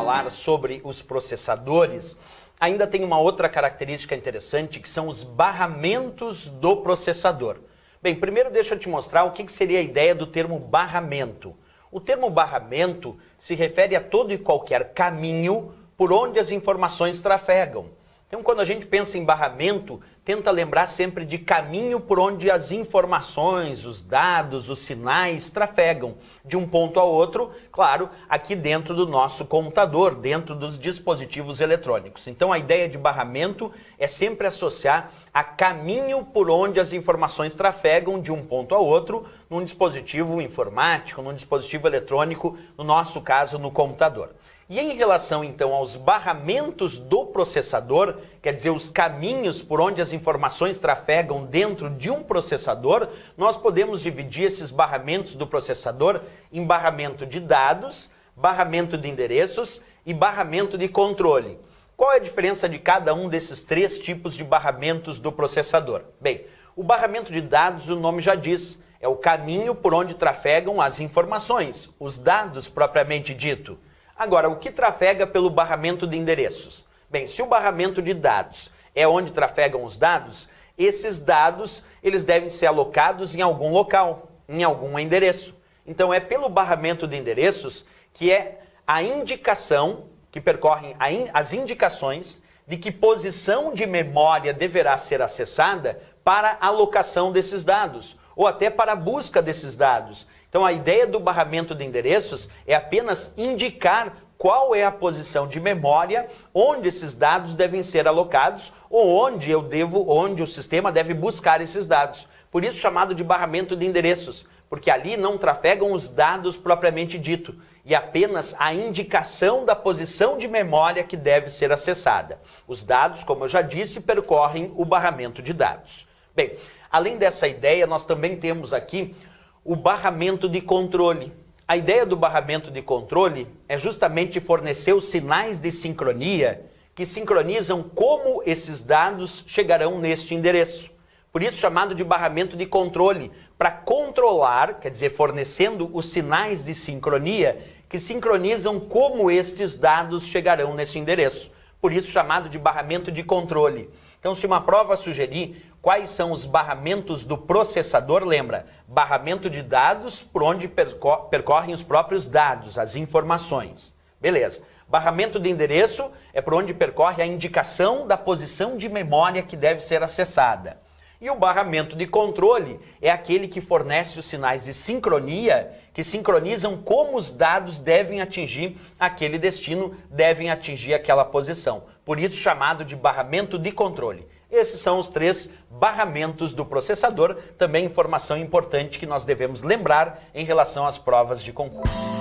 falar sobre os processadores, ainda tem uma outra característica interessante, que são os barramentos do processador. Bem, primeiro deixa eu te mostrar o que seria a ideia do termo barramento. O termo barramento se refere a todo e qualquer caminho por onde as informações trafegam. Então, quando a gente pensa em barramento, tenta lembrar sempre de caminho por onde as informações, os dados, os sinais trafegam de um ponto ao outro, claro, aqui dentro do nosso computador, dentro dos dispositivos eletrônicos. Então, a ideia de barramento é sempre associar a caminho por onde as informações trafegam de um ponto ao outro num dispositivo informático, num dispositivo eletrônico, no nosso caso, no computador. E em relação, então, aos barramentos do processador, quer dizer, os caminhos por onde as informações trafegam dentro de um processador, nós podemos dividir esses barramentos do processador em barramento de dados, barramento de endereços e barramento de controle. Qual é a diferença de cada um desses três tipos de barramentos do processador? Bem, o barramento de dados, o nome já diz, é o caminho por onde trafegam as informações, os dados propriamente dito. Agora, o que trafega pelo barramento de endereços? Bem, se o barramento de dados é onde trafegam os dados, esses dados eles devem ser alocados em algum local, em algum endereço. Então é pelo barramento de endereços que é a indicação, que percorrem as indicações de que posição de memória deverá ser acessada para a alocação desses dados, ou até para a busca desses dados. Então a ideia do barramento de endereços é apenas indicar qual é a posição de memória onde esses dados devem ser alocados ou onde o sistema deve buscar esses dados. Por isso chamado de barramento de endereços, porque ali não trafegam os dados propriamente dito, e apenas a indicação da posição de memória que deve ser acessada. Os dados, como eu já disse, percorrem o barramento de dados. Bem, além dessa ideia, nós também temos aqui o barramento de controle. A ideia do barramento de controle é justamente fornecer os sinais de sincronia que sincronizam como esses dados chegarão neste endereço. Por isso chamado de barramento de controle, para controlar, quer dizer, fornecendo os sinais de sincronia que sincronizam como estes dados chegarão nesse endereço. Por isso chamado de barramento de controle. Então, se uma prova sugerir quais são os barramentos do processador, lembra, barramento de dados por onde percorrem os próprios dados, as informações. Beleza. Barramento de endereço é por onde percorre a indicação da posição de memória que deve ser acessada. E o barramento de controle é aquele que fornece os sinais de sincronia que sincronizam como os dados devem atingir aquele destino, devem atingir aquela posição. Por isso chamado de barramento de controle. Esses são os três barramentos do processador, também informação importante que nós devemos lembrar em relação às provas de concurso.